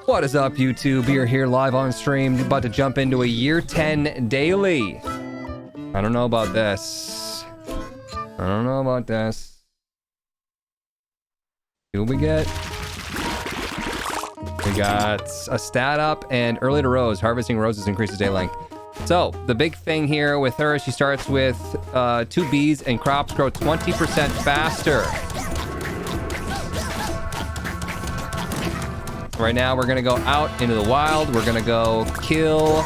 What is up, YouTube? You're here live on stream, about to jump into a year 10 daily. I don't know about this. I don't know about this. See what we get. We got a stat up and early to rose. Harvesting roses increases day length. So, the big thing here with her, she starts with 2 bees and crops grow 20% faster. Right now, we're gonna go out into the wild. We're gonna go kill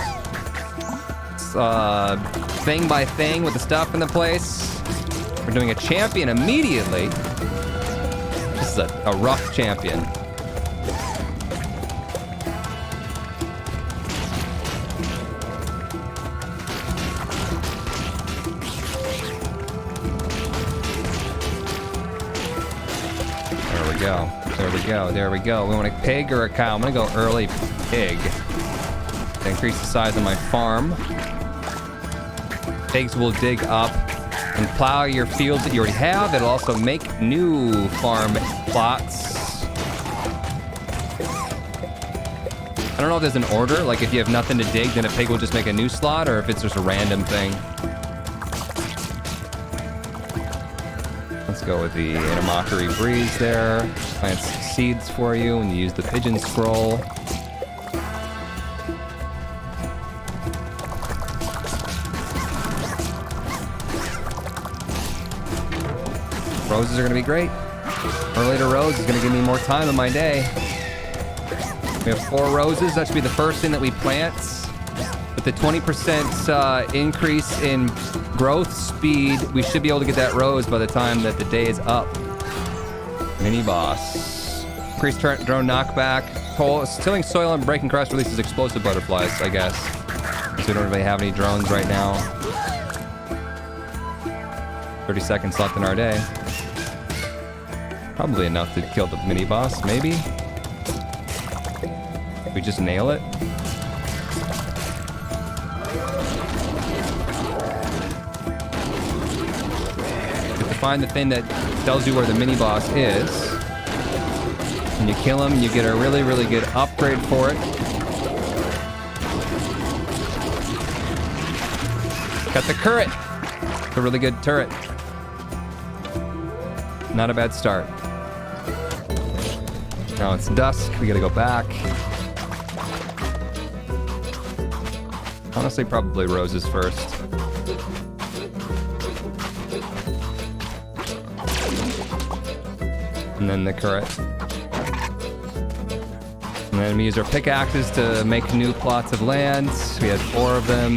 thing by thing with the stuff in the place. We're doing a champion immediately. This is a rough champion. There we go. There we go. There we go. We want a pig or a cow? I'm gonna go early pig to increase the size of my farm. Pigs will dig up and plow your fields that you already have. It'll also make new farm plots. I don't know if there's an order, like if you have nothing to dig, then a pig will just make a new slot, or if it's just a random thing. Let's go with the Atomicrops breeze there. Plant seeds for you and you use the pigeon scroll. Roses are going to be great. Early to rose is going to give me more time in my day. We have 4 roses. That should be the first thing that we plant. With the 20% increase in growth speed, we should be able to get that rose by the time that the day is up. Mini boss. Increased drone knockback. Tilling soil and breaking crust releases explosive butterflies, I guess. So we don't really have any drones right now. 30 seconds left in our day. Probably enough to kill the mini boss, maybe. If we just nail it. Find the thing that tells you where the mini boss is. When you kill him, you get a really, really good upgrade for it. Got the turret. It's a really good turret. Not a bad start. Now it's dusk. We gotta go back. Honestly, probably roses first. And then the current. And then we use our pickaxes to make new plots of land. We had 4 of them,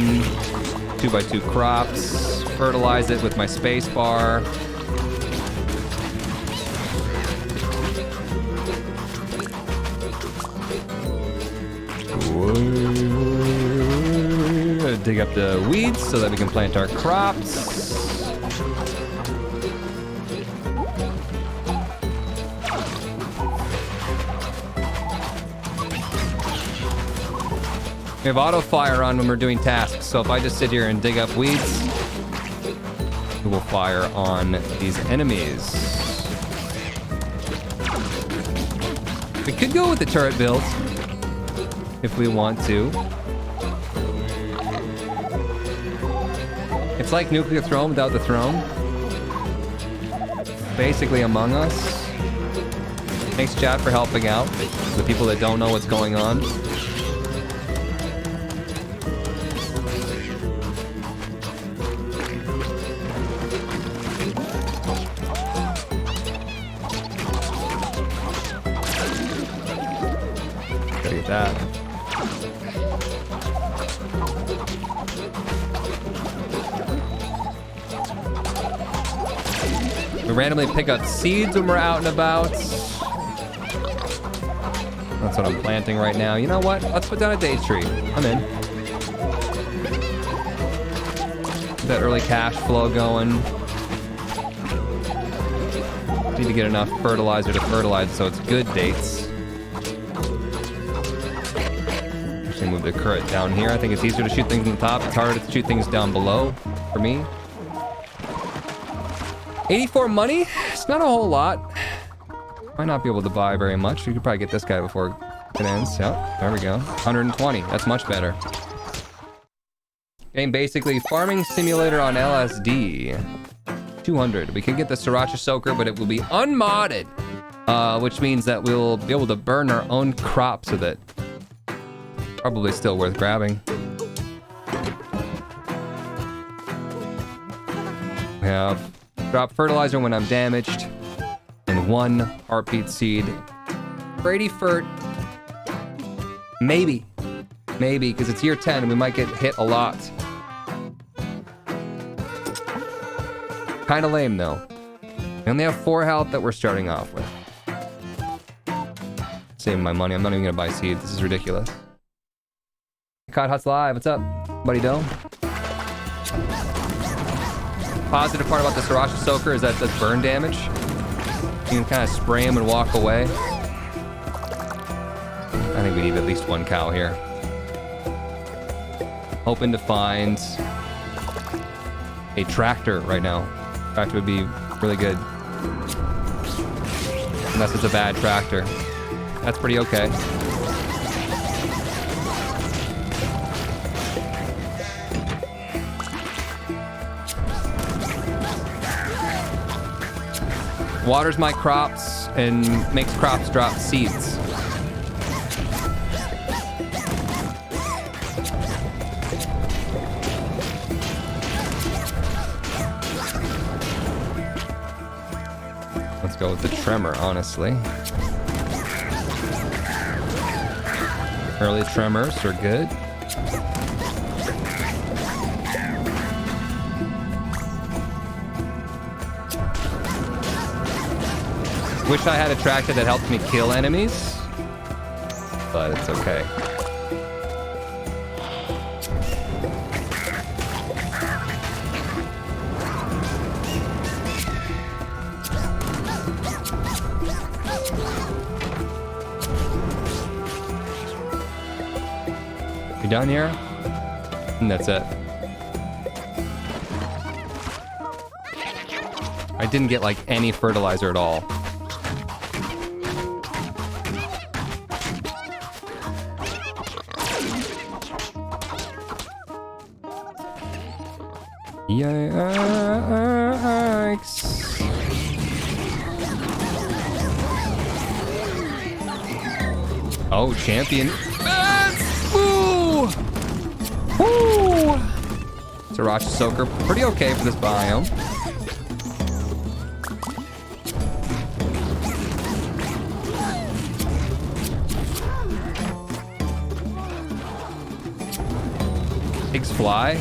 2x2 crops. Fertilize it with my space bar. Dig up the weeds so that we can plant our crops. We have auto fire on when we're doing tasks, so if I just sit here and dig up weeds, it will fire on these enemies. We could go with the turret build if we want to. It's like Nuclear Throne without the throne. Basically Among Us. Thanks, chat, for helping out the people that don't know what's going on. Gotta get that. We randomly pick up seeds when we're out and about. That's what I'm planting right now. You know what? Let's put down a day tree. I'm in. Get that early cash flow going. Need to get enough fertilizer to fertilize so it's good dates. Actually move the current down here. I think it's easier to shoot things on the top. It's harder to shoot things down below for me. 84 money? It's not a whole lot. Might not be able to buy very much. You could probably get this guy before Maintenance, yep, there we go. 120, that's much better. Game basically farming simulator on LSD. 200. We can get the Sriracha Soaker, but it will be unmodded. Which means that we'll be able to burn our own crops with it. Probably still worth grabbing. We have drop fertilizer when I'm damaged. And 1 heartbeat seed. Brady Furt. Maybe. Maybe, because it's year 10 and we might get hit a lot. Kind of lame, though. We only have 4 health that we're starting off with. Saving my money. I'm not even going to buy seeds. This is ridiculous. Cod Huts Live. What's up, buddy Doe? Positive part about the Sriracha Soaker is that it does burn damage. You can kind of spray them and walk away. I think we need at least 1 cow here. Hoping to find a tractor right now. Tractor would be really good. Unless it's a bad tractor. That's pretty okay. Waters my crops and makes crops drop seeds. Let's go with the tremor, honestly. Early tremors are good. Wish I had a tractor that helped me kill enemies, but it's okay. You done here? And that's it. I didn't get like any fertilizer at all. Yikes. Oh, champion. Woo! Woo! Sriracha Soaker, pretty okay for this biome. Pigs fly.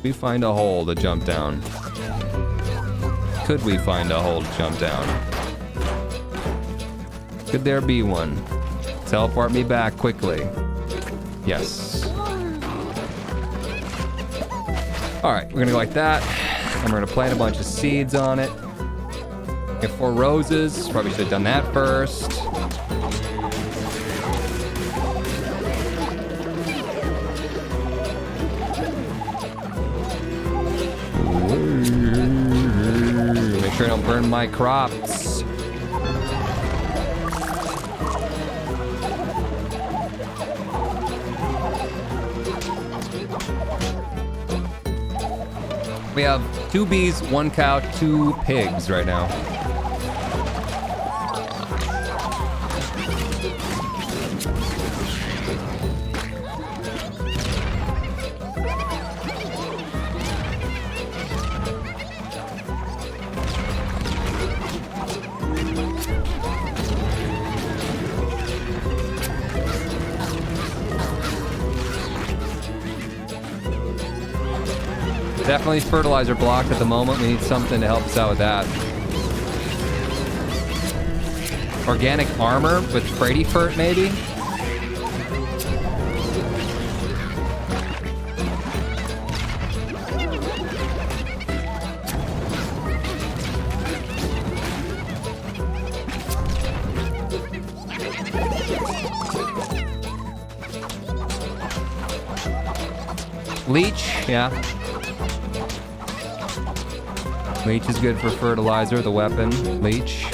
We find a hole to jump down. Could we find a hole to jump down? Could there be one? Teleport me back quickly. Yes. Alright, we're gonna go like that. And we're gonna plant a bunch of seeds on it. Get 4 roses. Probably should have done that first. Make sure I don't burn my crops. We have 2 bees, 1 cow, 2 pigs right now. Definitely fertilizer blocked at the moment. We need something to help us out with that. Organic armor with Brady Furt, maybe? Leech, yeah. Leech is good for fertilizer, the weapon. Leech.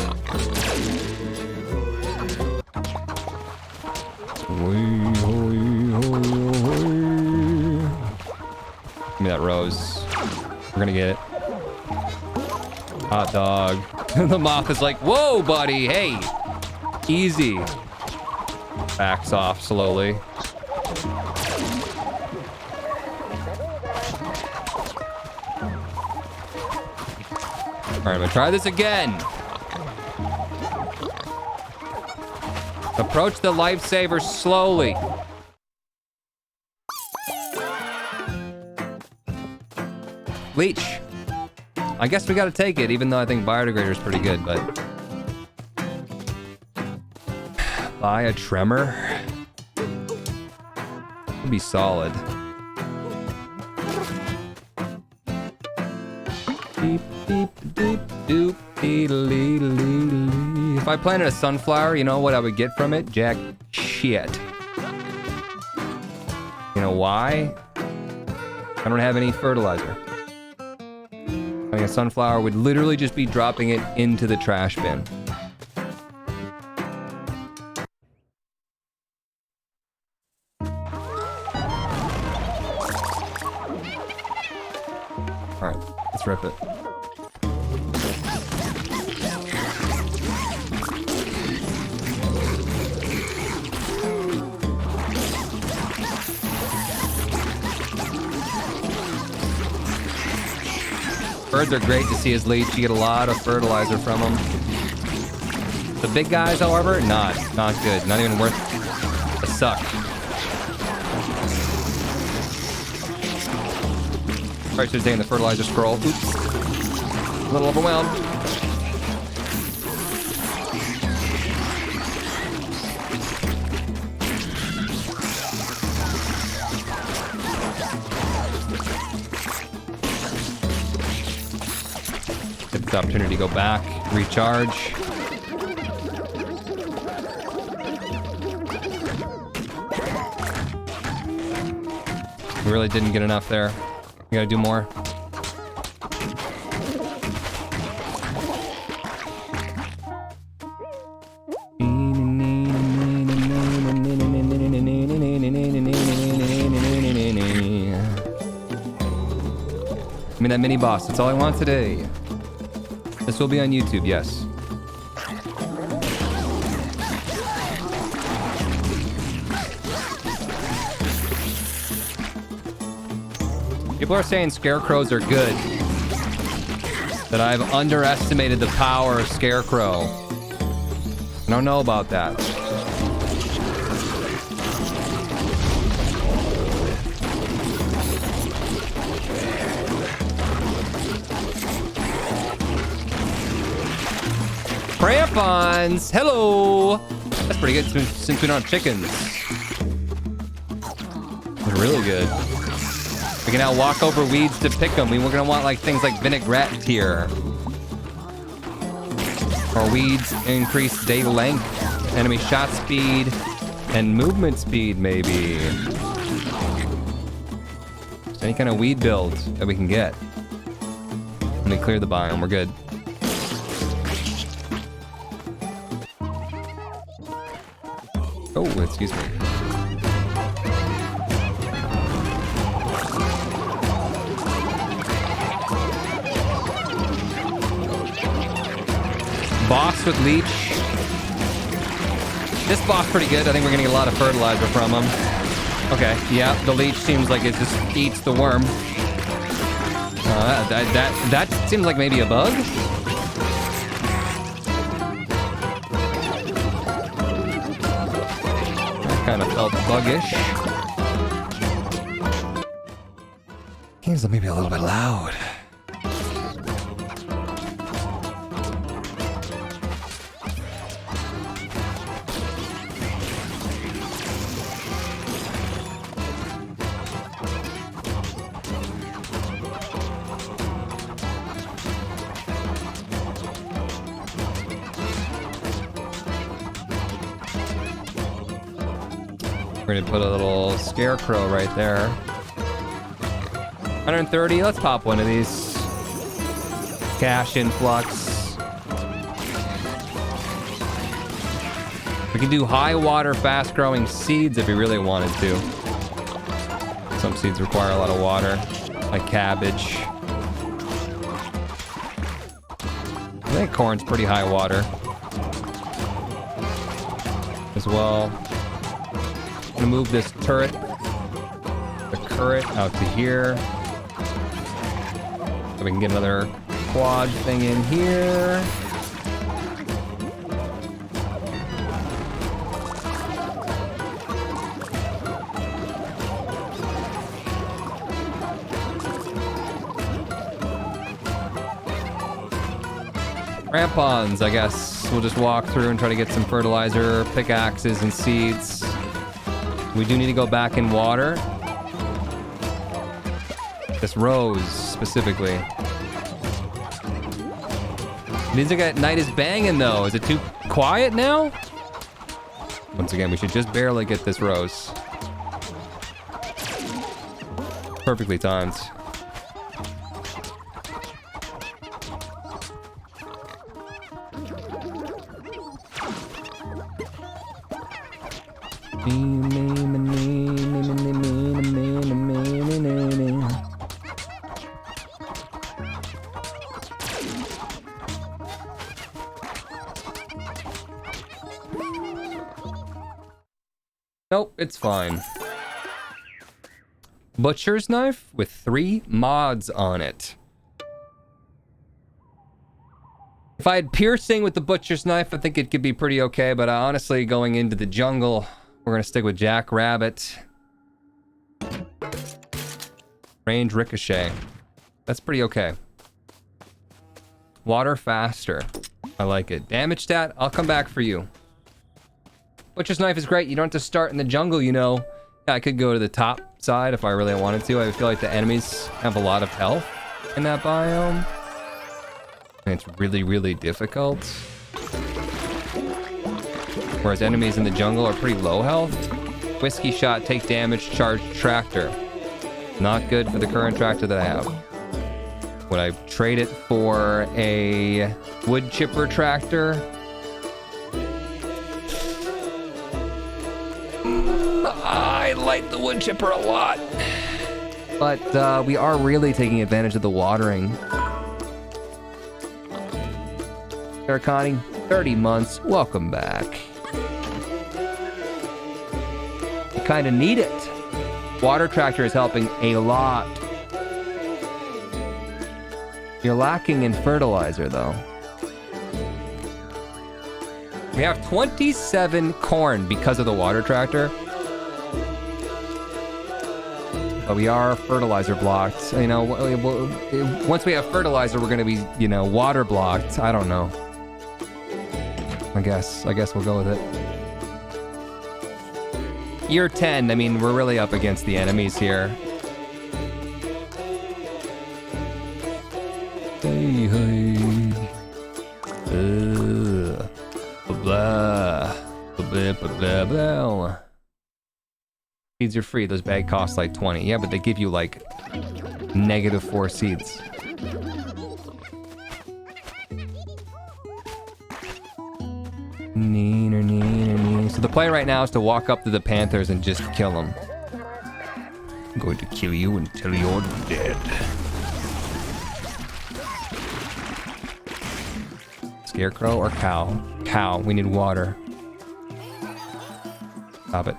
Give me that rose. We're gonna get it. Hot dog. The moth is like, whoa, buddy, hey. Easy. Backs off slowly. All right, I'm gonna try this again. Approach the lifesaver slowly. Leech. I guess we gotta take it, even though I think Biodegrader is pretty good, but... Buy a Tremor? Would be solid. Beep, beep, doop, doop, dee-dee-dee-dee-dee. If I planted a sunflower, you know what I would get from it? Jack shit. You know why? I don't have any fertilizer. I think a sunflower would literally just be dropping it into the trash bin. Alright, let's rip it. Birds are great to see as leech. You get a lot of fertilizer from them. The big guys, however, not good. Not even worth a suck. Probably should have taken the fertilizer scroll. Oops. A little overwhelmed. Get this opportunity to go back, recharge. We really didn't get enough there. We gotta do more. Give me that mini boss. That's all I want today. This will be on YouTube, yes. People are saying scarecrows are good. That I've underestimated the power of Scarecrow. I don't know about that. Crampons! Hello! That's pretty good since we don't have chickens. That's really good. We can now walk over weeds to pick them. We're gonna want like things like vinaigrette here. Or weeds increase day length, enemy shot speed, and movement speed maybe. Just any kind of weed build that we can get. Let me clear the biome, we're good. Oh, excuse me. Boss with leech. This boss pretty good. I think we're gonna get a lot of fertilizer from him. Okay, yeah, the leech seems like it just eats the worm. That seems like maybe a bug. Kind of felt buggish. Seems maybe a little bit loud. We're gonna put a little scarecrow right there. 130, let's pop one of these. cash influx. We can do high water, fast growing seeds if we really wanted to. Some seeds require a lot of water, like cabbage. I think corn's pretty high water as well. I'm gonna move this turret, the current, out to here. So we can get another quad thing in here. Crampons, I guess. We'll just walk through and try to get some fertilizer, pickaxes, and seeds. We do need to go back in water. This rose, specifically. Music at night is banging, though. Is it too quiet now? Once again, we should just barely get this rose. Perfectly timed. Nope, it's fine. Butcher's knife with 3 mods on it. If I had piercing with the butcher's knife, I think it could be pretty okay, but honestly, going into the jungle, we're gonna stick with Jackrabbit. Range ricochet. That's pretty okay. Water faster. I like it. Damage stat, I'll come back for you. Butcher's knife is great. You don't have to start in the jungle, you know. Yeah, I could go to the top side if I really wanted to. I feel like the enemies have a lot of health in that biome. And it's really, really difficult. Whereas enemies in the jungle are pretty low health. Whiskey shot, take damage, charge tractor. Not good for the current tractor that I have. Would I trade it for a wood chipper tractor? I like the wood chipper a lot. But we are really taking advantage of the watering. Connie, 30 months. Welcome back. You kind of need it. Water tractor is helping a lot. You're lacking in fertilizer, though. We have 27 corn because of the water tractor. But we are fertilizer blocked. You know, once we have fertilizer, we're going to be, you know, water blocked. I don't know. I guess we'll go with it. Year 10, I mean, we're really up against the enemies here. Hey, hey. Blah, blah, blah, blah. Seeds are free. Those bags cost like 20. Yeah, but they give you like -4 seeds. Neener, neener, neener. So the play right now is to walk up to the panthers and just kill them. I'm going to kill you until you're dead. Scarecrow or cow? Cow. We need water. Stop it.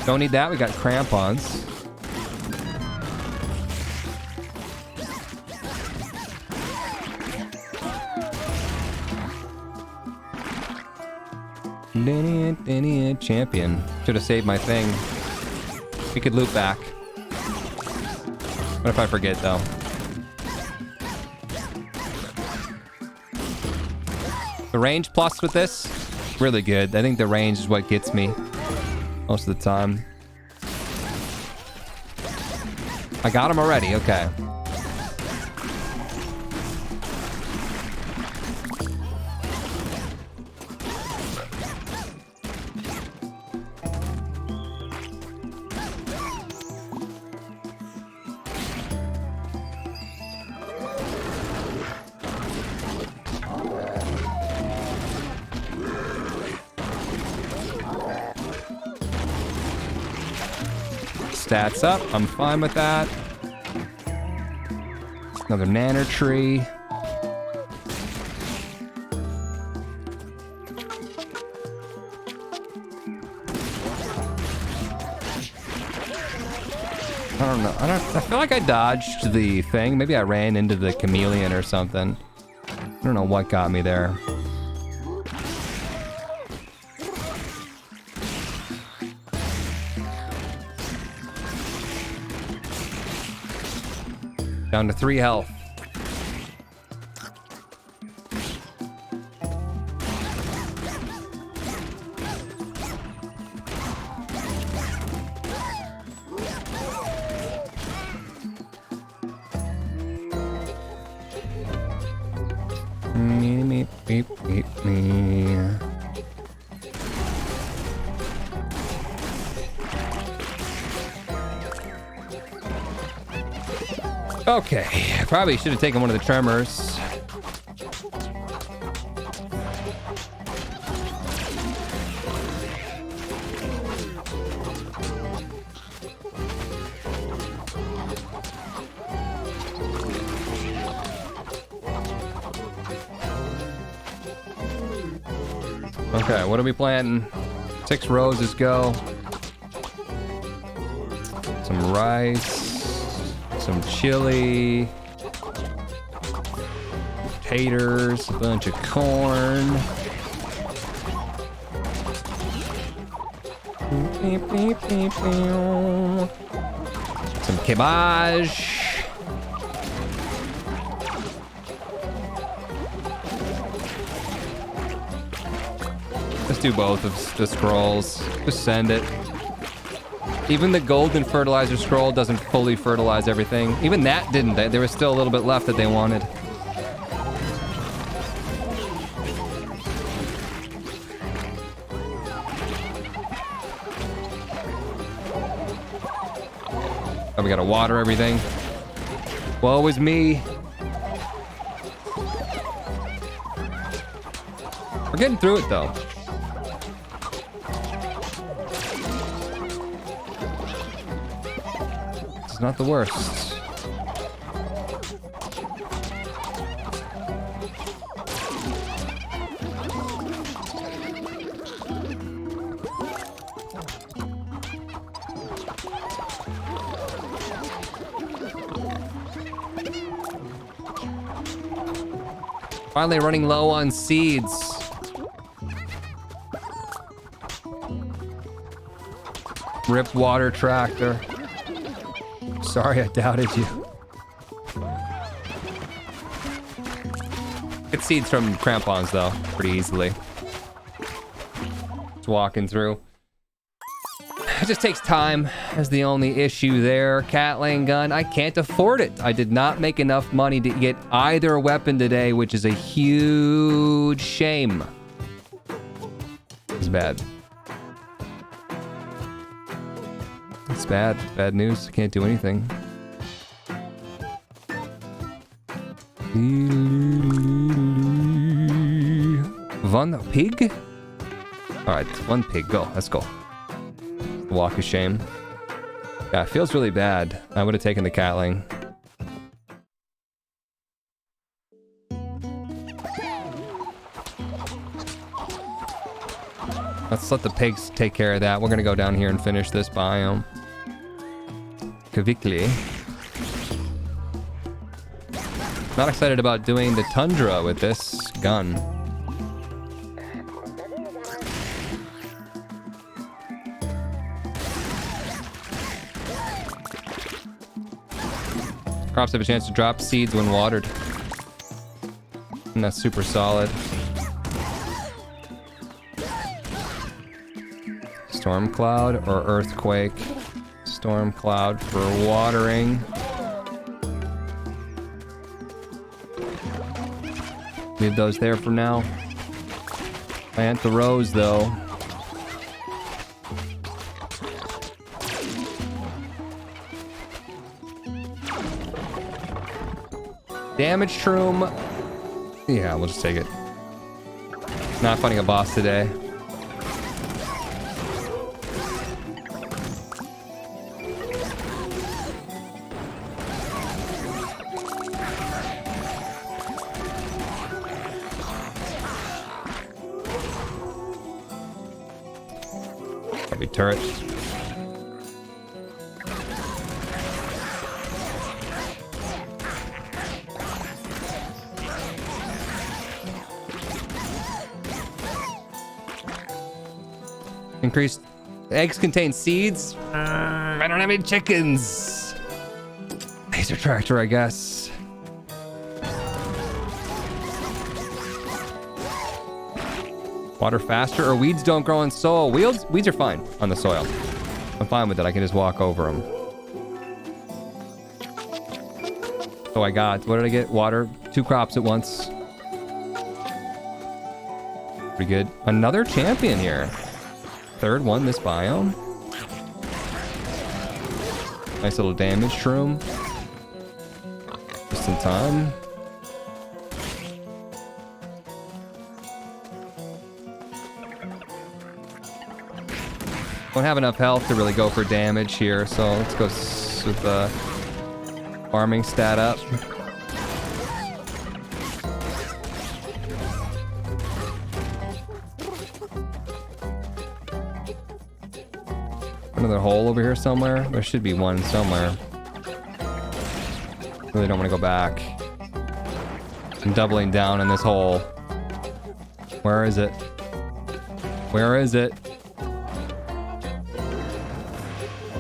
Don't need that. We got crampons. Champion. Should have saved my thing. We could loop back. What if I forget, though? The range plus with this, really good. I think the range is what gets me most of the time. I got him already. Okay. stats up. I'm fine with that. Another nanner tree. I don't know. I feel like I dodged the thing. Maybe I ran into the chameleon or something. I don't know what got me there. Down to 3 health. Okay, probably should have taken one of the tremors. Okay, what are we planting? 6 roses go. Some rice. Some chili, taters, a bunch of corn. Some cabbage. Let's do both of the scrolls. Just send it. Even the golden fertilizer scroll doesn't fully fertilize everything. Even that didn't. There was still a little bit left that they wanted. Oh, we gotta water everything. Woe is me. We're getting through it though. It's not the worst. Finally running low on seeds. Rip water tractor. Sorry, I doubted you. Get seeds from crampons, though, pretty easily. Just walking through. It just takes time, is the only issue there. Catling gun, I can't afford it. I did not make enough money to get either weapon today, which is a huge shame. It's bad. It's bad. Bad news. Can't do anything. One pig? Alright, 1 pig. Go. Let's go. Walk of shame. Yeah, it feels really bad. I would have taken the catling. Let's let the pigs take care of that. We're gonna go down here and finish this biome. Quickly. Not excited about doing the tundra with this gun. Crops have a chance to drop seeds when watered. And that's super solid. Storm cloud or earthquake? Storm cloud for watering. Leave those there for now. Plant the rose though. Damage shroom. Yeah, we'll just take it. Not fighting a boss today. turret. Increased eggs contain seeds. I don't have any chickens. Laser tractor, I guess. Water faster, or weeds don't grow in soil. Weeds are fine on the soil. I'm fine with it. I can just walk over them. So I got, what did I get? Water, 2 crops at once. Pretty good. Another champion here. 3rd one this biome. Nice little damage shroom. Just in time. Don't have enough health to really go for damage here, so let's go with the farming stat up. Another hole over here somewhere? There should be one somewhere. Really don't want to go back. I'm doubling down in this hole. Where is it? Where is it?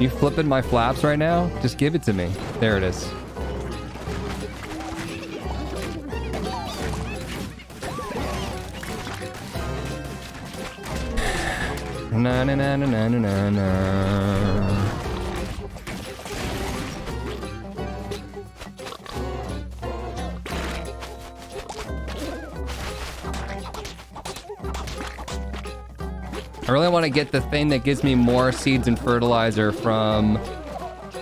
You flipping my flaps right now? Just give it to me. There it is. Na na na na na na na. I really want to get the thing that gives me more seeds and fertilizer from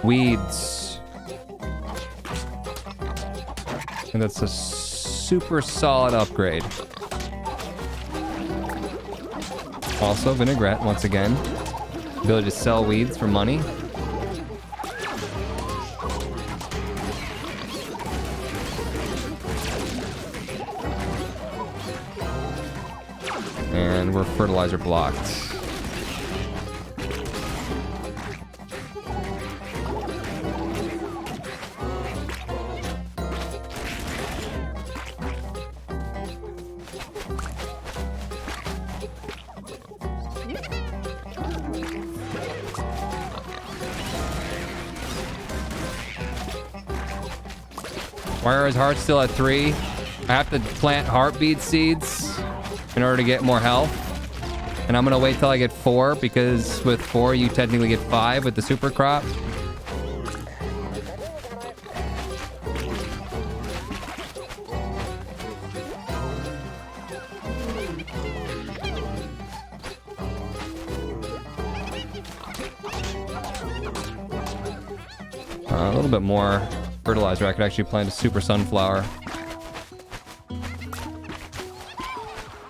weeds. And that's a super solid upgrade. Also, vinaigrette, once again. Ability to sell weeds for money. And we're fertilizer blocked. Why are his hearts still at 3? I have to plant heartbeat seeds in order to get more health. And I'm gonna wait till I get 4, because with 4 you technically get 5 with the super crop. A little bit more fertilizer. I could actually plant a super sunflower.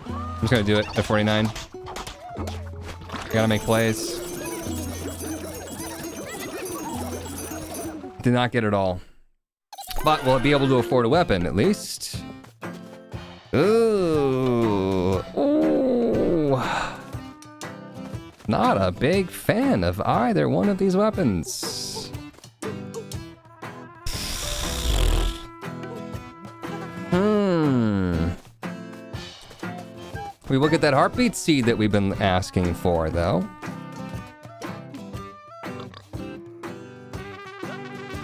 I'm just gonna do it at 49. Gotta make plays. Did not get it all. But will it be able to afford a weapon at least? Ooh. Ooh. Not a big fan of either one of these weapons. We will get that heartbeat seed that we've been asking for, though.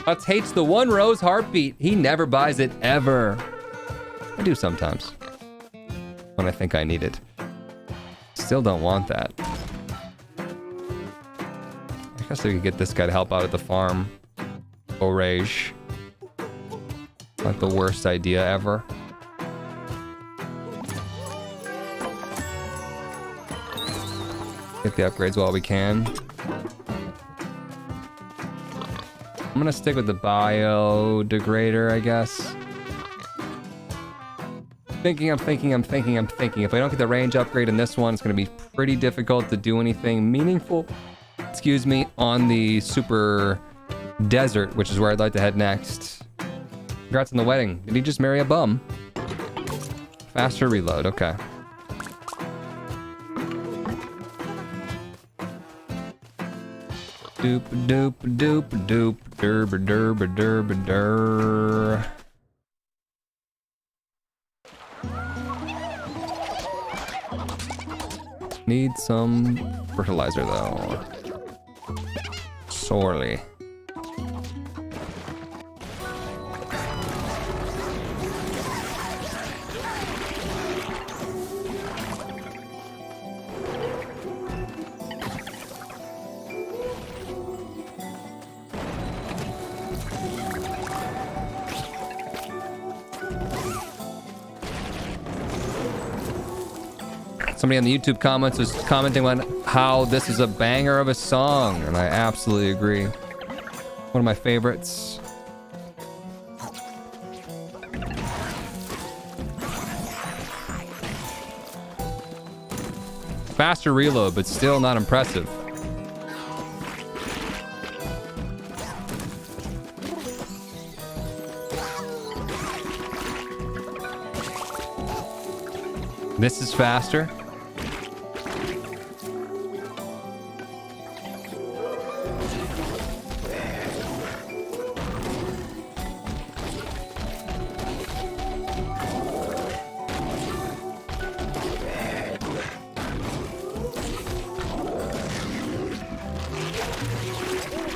Utz hates the one rose heartbeat. He never buys it, ever. I do sometimes. When I think I need it. Still don't want that. I guess I could get this guy to help out at the farm. Orage. Not the worst idea ever. Get the upgrades while we can. I'm gonna stick with the biodegrader, I guess. I'm thinking. If I don't get the range upgrade in this one, it's gonna be pretty difficult to do anything meaningful, excuse me, on the super desert, which is where I'd like to head next. Congrats on the wedding. Did he just marry a bum? Faster reload, okay. Doop doop doop doop derb derb derb der. Need some fertilizer though. Sorely. Somebody on the YouTube comments was commenting on how this is a banger of a song, and I absolutely agree. One of my favorites. Faster reload, but still not impressive. This is faster.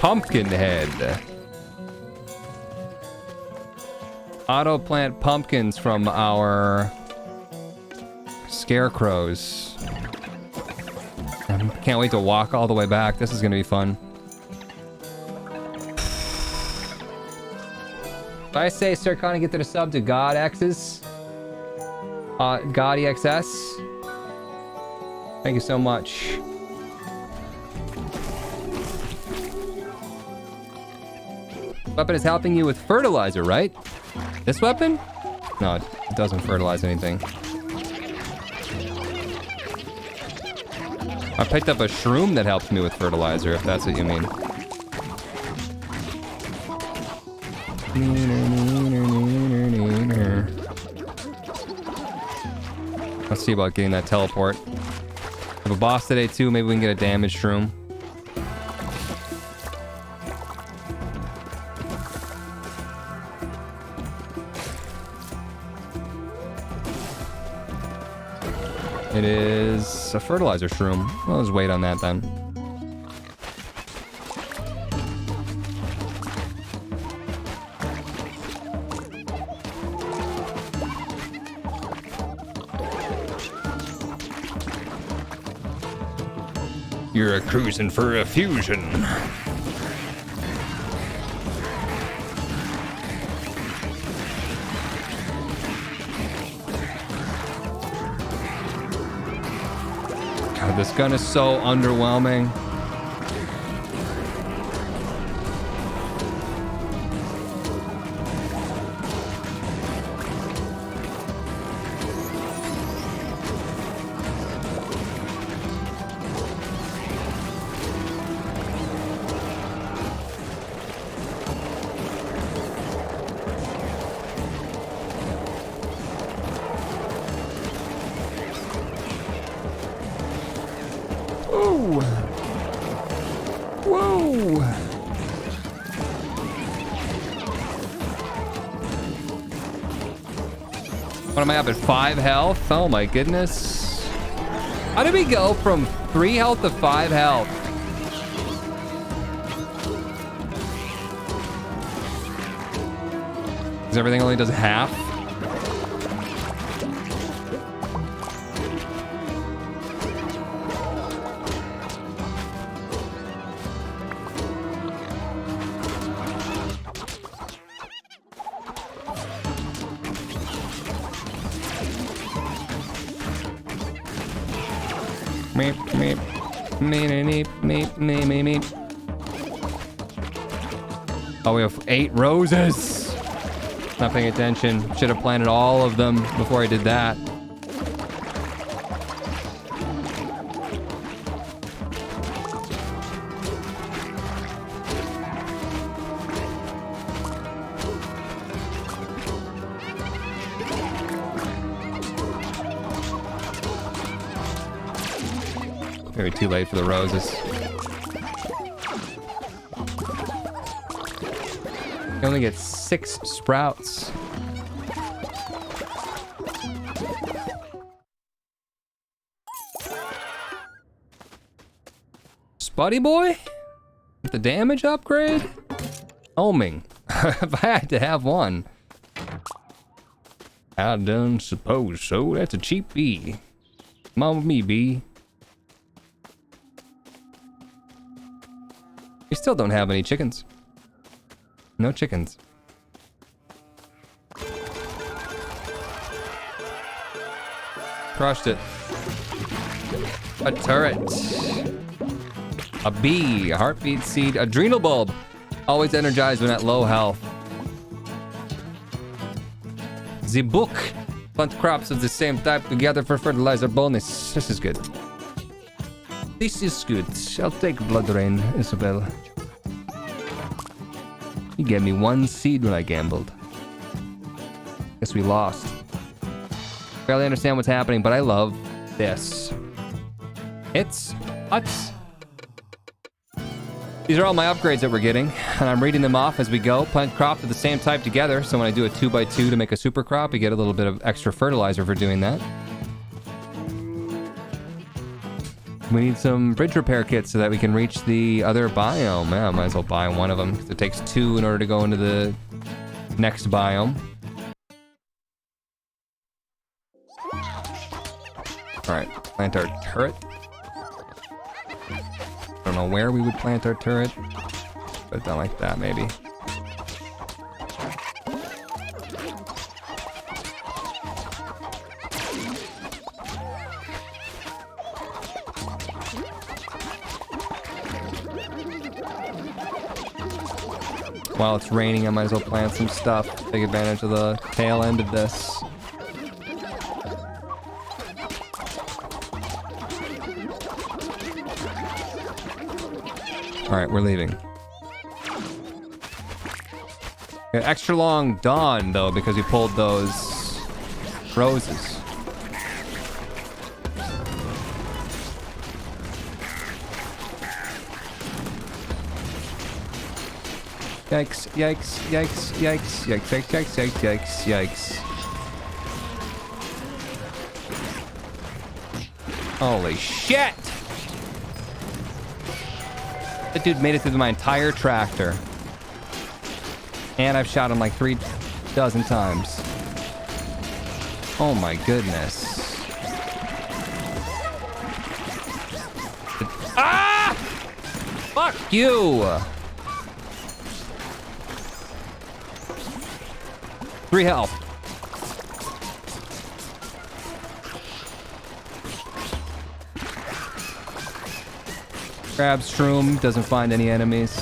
Pumpkinhead. Auto plant pumpkins from our scarecrows. I can't wait to walk all the way back. This is gonna be fun. Did I say Sir Connie get to the sub to God X's? God EXS? Thank you so much. Weapon is helping you with fertilizer, right? This weapon? No, it doesn't fertilize anything. I picked up a shroom that helps me with fertilizer, if that's what you mean. Let's see about getting that teleport. We have a boss today too, maybe we can get a damage shroom. It is a fertilizer shroom. Well, let's wait on that then. You're cruising for a fusion. This gun is so underwhelming. What am I up at 5 health? Oh my goodness. How did we go from 3 health to 5 health? Because everything only does half? Oh, we have 8 roses. Not paying attention. Should have planted all of them before I did that. Maybe too late for the roses. You only get 6 sprouts. Spuddy boy? With the damage upgrade? Homing. If I had to have one. I done suppose so. That's a cheap bee. Come on with me, bee. We still don't have any chickens. No chickens. Crushed it. A turret. A bee. A heartbeat seed. Adrenal bulb. Always energized when at low health. The book. Plant crops of the same type together for fertilizer bonus. This is good. This is good. I'll take blood rain, Isabel. You gave me 1 seed when I gambled. Guess we lost. Barely understand what's happening, but I love this. It's Uts. These are all my upgrades that we're getting, and I'm reading them off as we go. Plant crop of the same type together, so when I do a 2x2 to make a super crop, we get a little bit of extra fertilizer for doing that. We need some bridge repair kits so that we can reach the other biome. Yeah, I might as well buy one of them, because it takes 2 in order to go into the next biome. Alright, plant our turret. I don't know where we would plant our turret, but down like that, maybe. While it's raining, I might as well plant some stuff. Take advantage of the tail end of this. Alright, we're leaving. Got extra long dawn, though, because we pulled those roses. Yikes, yikes, yikes, yikes, yikes, yikes, yikes, yikes, yikes, yikes. Holy shit! That dude made it through my entire tractor. And I've shot him like 3 dozen times. Oh my goodness. Ah! Fuck you! 3 health. Grabs shroom, doesn't find any enemies.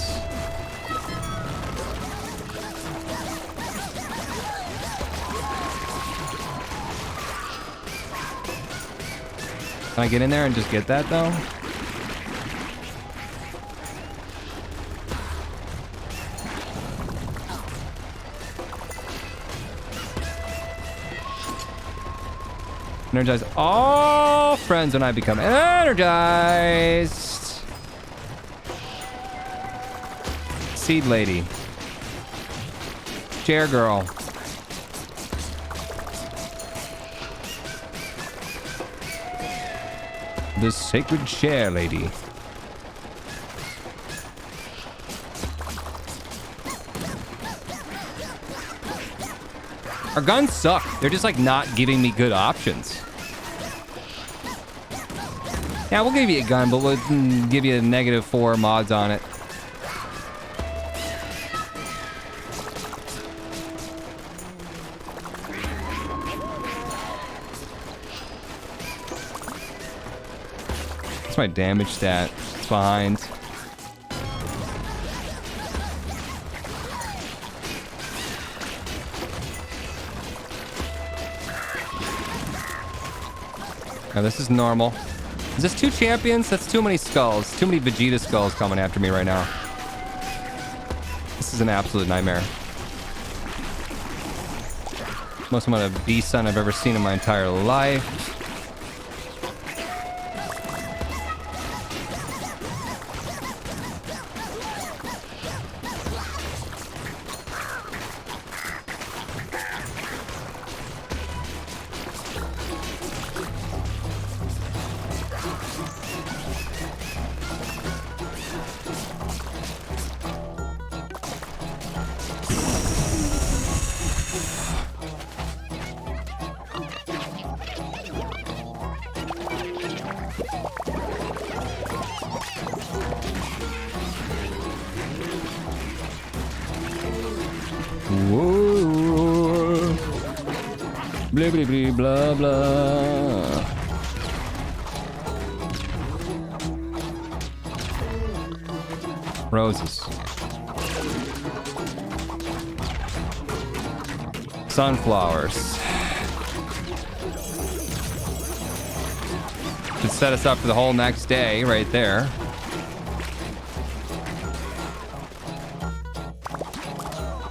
Can I get in there and just get that though? Energize all friends when I become energized. Seed lady. Chair girl. The sacred chair lady. Our guns suck. They're just like not giving me good options. Yeah, we'll give you a gun, but we'll give you a -4 mods on it. What's my damage stat? It's behind. Now this is normal. Is this 2 champions? That's too many skulls. Too many Vegeta skulls coming after me right now. This is an absolute nightmare. Most amount of bee sun I've ever seen in my entire life. Whoa. Blah, blah, blah, blah, blah. Roses. Sunflowers. Should set us up for the whole next day right there.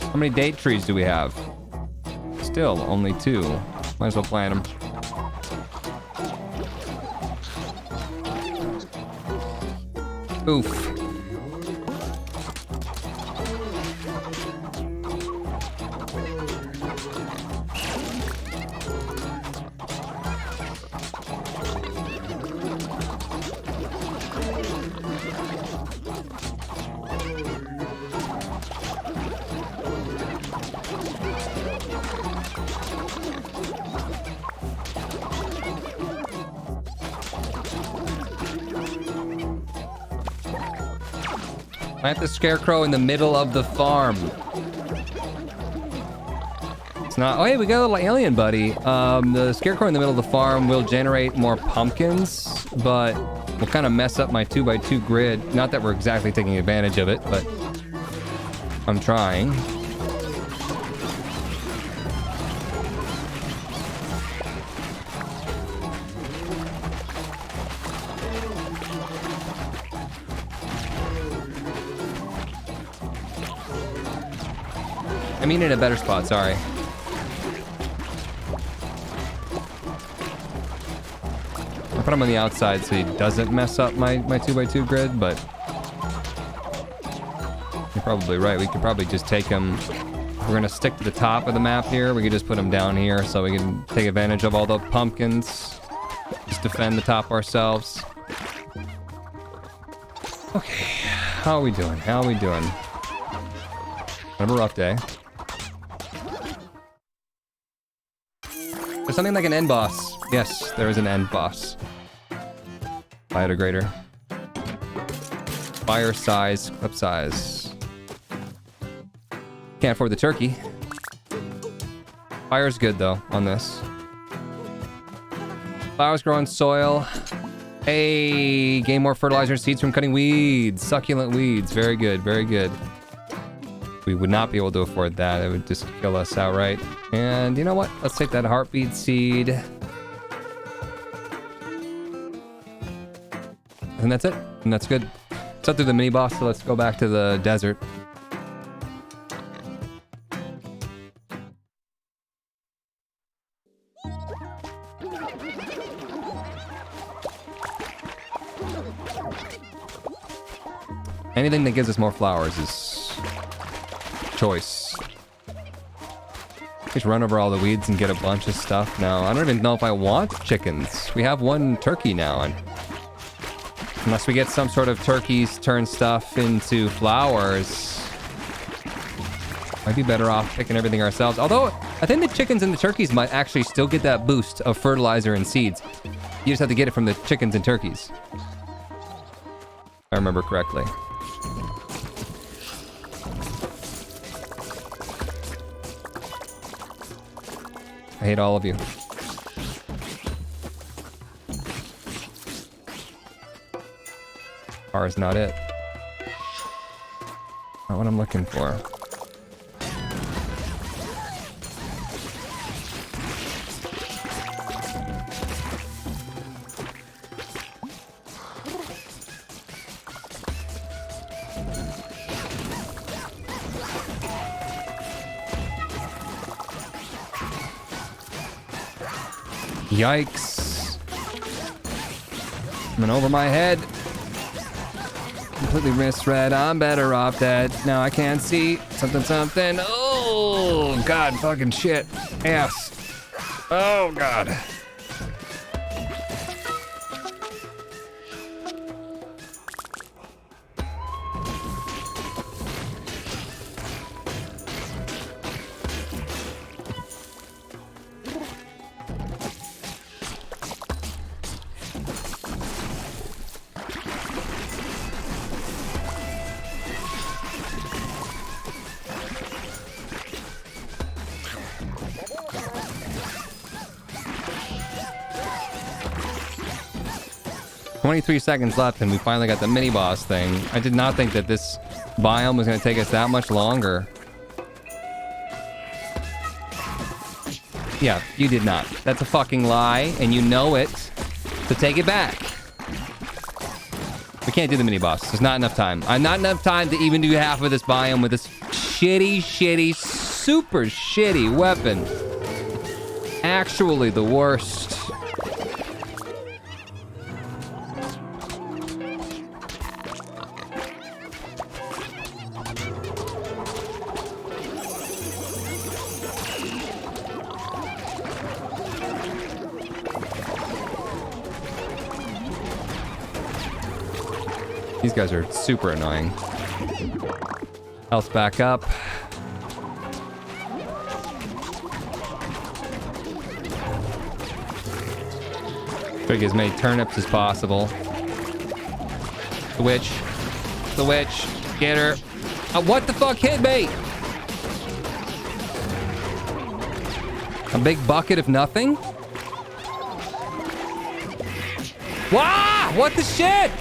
How many date trees do we have? Still only 2. Might as well plant them. Oof. Plant the scarecrow in the middle of the farm. It's not... Oh, hey, we got a little alien buddy. The scarecrow in the middle of the farm will generate more pumpkins, but will kind of mess up my 2x2 grid. Not that we're exactly taking advantage of it, but I'm trying. I mean in a better spot, sorry. I put him on the outside so he doesn't mess up my 2x2 grid, but you're probably right. We could probably just take him. We're gonna stick to the top of the map here. We could just put him down here so we can take advantage of all the pumpkins. Just defend the top ourselves. Okay, how are we doing? How are we doing? Kind of a rough day. There's something like an end boss. Yes, there is an end boss. Biodegrader. Fire size, clip size. Can't afford the turkey. Fire's good though on this. Flowers grow in soil. Hey, gain more fertilizer and seeds from cutting weeds. Succulent weeds. Very good, very good. We would not be able to afford that. It would just kill us outright. And you know what? Let's take that heartbeat seed. And that's it. And that's good. It's up through the mini boss, so let's go back to the desert. Anything that gives us more flowers is choice. Just run over all the weeds and get a bunch of stuff now. I don't even know if I want chickens. We have 1 turkey now, and unless we get some sort of turkeys turn stuff into flowers, might be better off picking everything ourselves. Although I think the chickens and the turkeys might actually still get that boost of fertilizer and seeds. You just have to get it from the chickens and turkeys, if I remember correctly. I hate all of you. Bar is not it. Not what I'm looking for. Yikes. Coming over my head. Completely misread. I'm better off dead. Now I can't see. Something. Oh, God, fucking shit. Ass. Oh, God. 23 seconds left and we finally got the mini boss thing. I did not think that this biome was going to take us that much longer. Yeah, you did not. That's a fucking lie, and you know it. So take it back. We can't do the mini boss. There's not enough time. Not enough time to even do half of this biome with this shitty, super shitty weapon. Actually the worst. These guys are super annoying. Health back up. Try to get as many turnips as possible. The witch. The witch. Get her. What the fuck hit me? A big bucket of nothing? Wow! What the shit?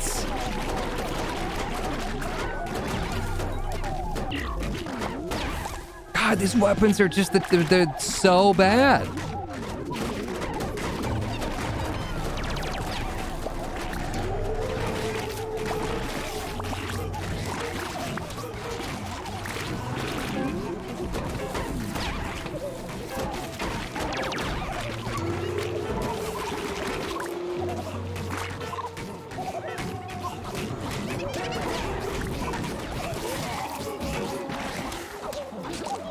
God, these weapons are just, they're so bad.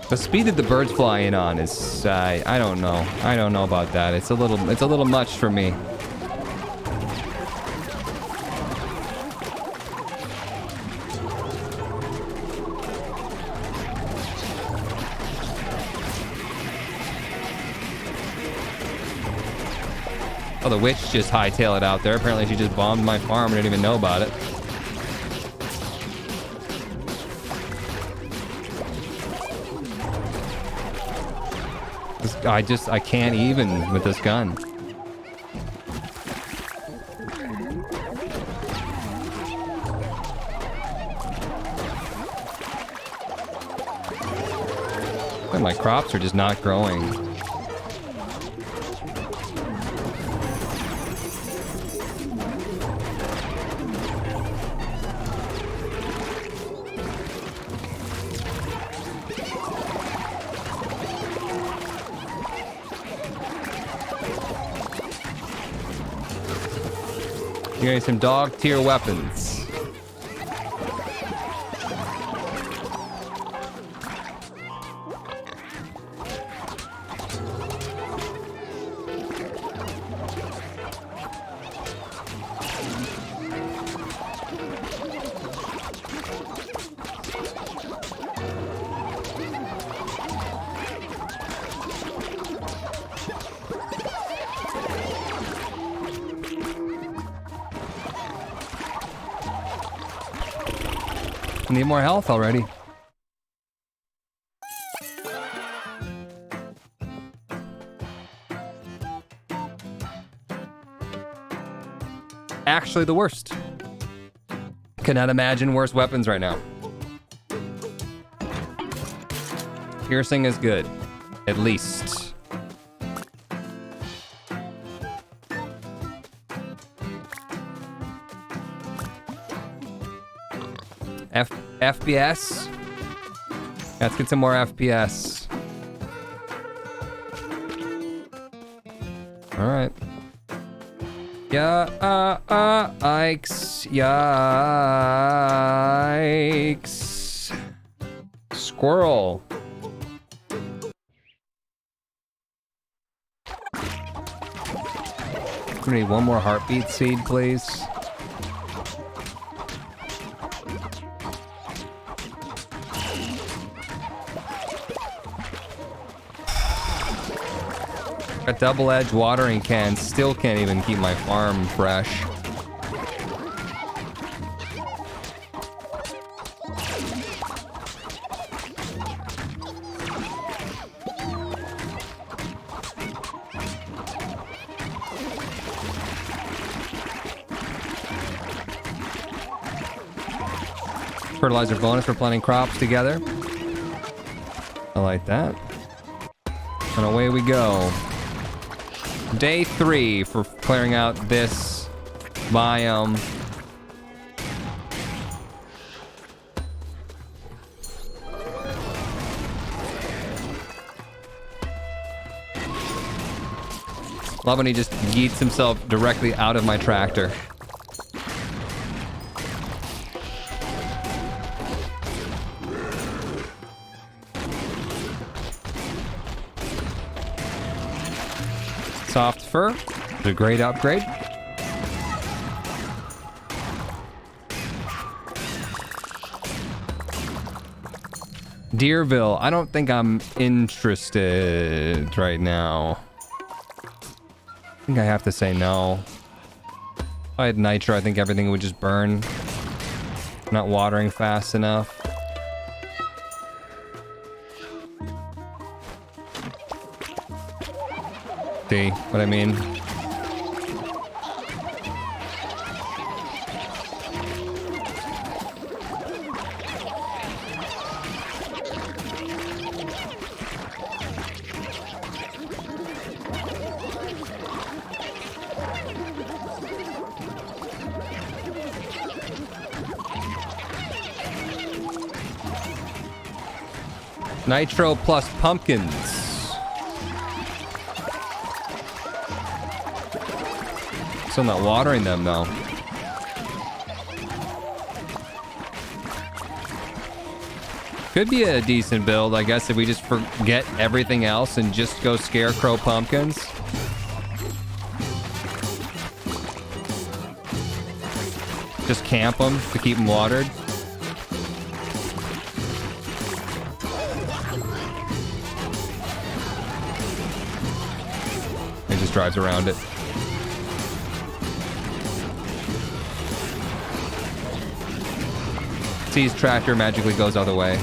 The speed that the birds fly in on is, I don't know. I don't know about that. It's a little much for me. Oh, the witch just hightailed it out there. Apparently she just bombed my farm and didn't even know about it. I can't even with this gun. And my crops are just not growing. You're getting some dog tier weapons. I need more health already. Actually the worst. Cannot imagine worse weapons right now. Piercing is good. At least. FPS. Let's get some more FPS. All right. Yikes. Yikes. Squirrel. I need one more heartbeat seed, please. A double-edged watering can still can't even keep my farm fresh. Fertilizer bonus for planting crops together. I like that. And away we go. Day 3 for clearing out this biome. Love when he just yeets himself directly out of my tractor. Soft fur. It's a great upgrade. Deerville. I don't think I'm interested right now. I think I have to say no. If I had nitro, I think everything would just burn. Not watering fast enough. See what I mean? Nitro plus pumpkins. Still not watering them though. Could be a decent build, I guess, if we just forget everything else and just go scarecrow pumpkins. Just camp them to keep them watered. He just drives around it. Sees tractor, magically goes other way.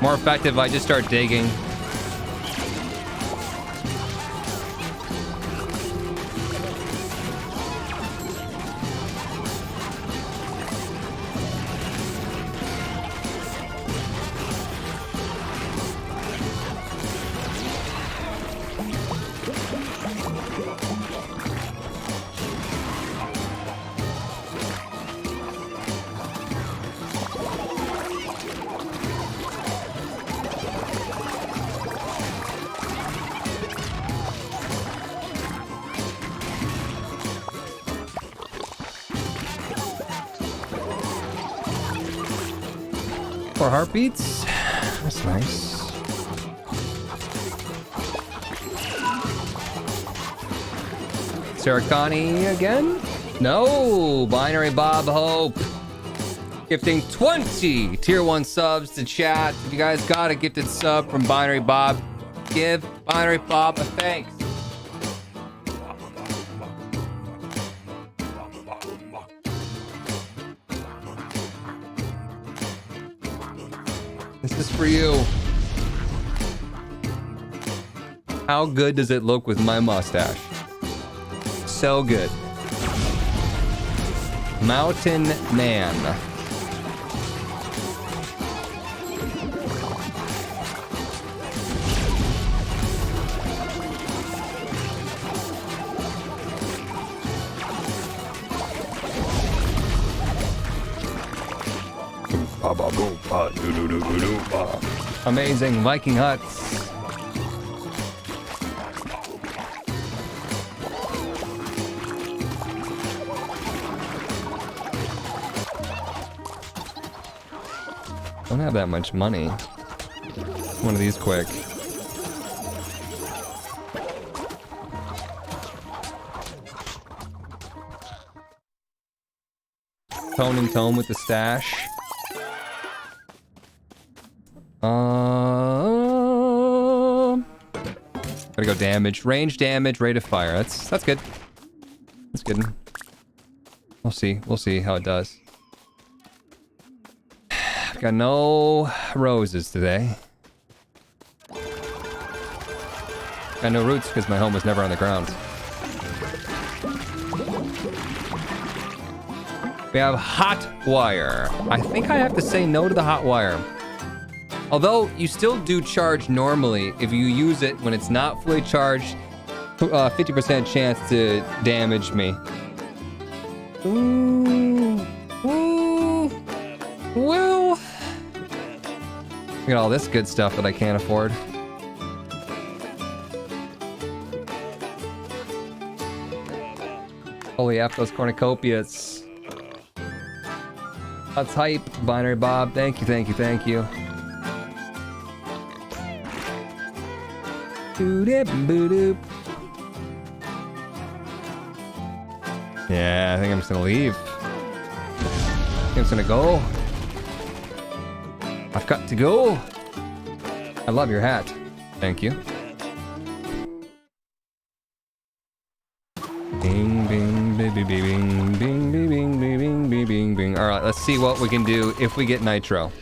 More effective if I just start digging. Four heartbeats. That's nice. Saracani again? No! Binary Bob Hope. Gifting 20 tier 1 subs to chat. If you guys got a gifted sub from Binary Bob, give Binary Bob a thanks. This is for you. How good does it look with my mustache? So good. Mountain Man. Amazing Viking huts. Don't have that much money. One of these quick. Tone and tone with the stash. Gotta go damage, range damage, rate of fire. That's good. That's good. We'll see. We'll see how it does. I've got no roses today. Got no roots because my home was never on the ground. We have hot wire. I think I have to say no to the hot wire. Although you still do charge normally if you use it when it's not fully charged. 50% chance to damage me. Ooh. Well, we got all this good stuff that I can't afford. Holy F, those cornucopias. That's hype, Binary Bob. Thank you, thank you, thank you. Yeah, I think I'm just gonna leave. I think I'm just gonna go. I've got to go. I love your hat. Thank you. Bing, bing, bing, bing, bing, bing, bing, bing, bing, bing, bing. All right, let's see what we can do if we get nitro.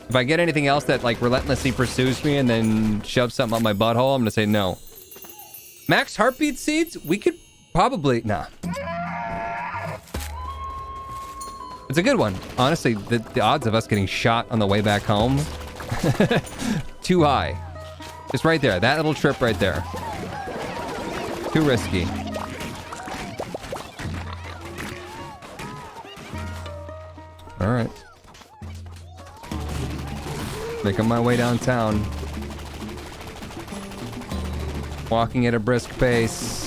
If I get anything else that like relentlessly pursues me and then shoves something up my butthole, I'm gonna say no. Max heartbeat seeds? We could probably... Nah. It's a good one. Honestly, the odds of us getting shot on the way back home... too high. Just right there. That little trip right there. Too risky. Alright. Making my way downtown. Walking at a brisk pace.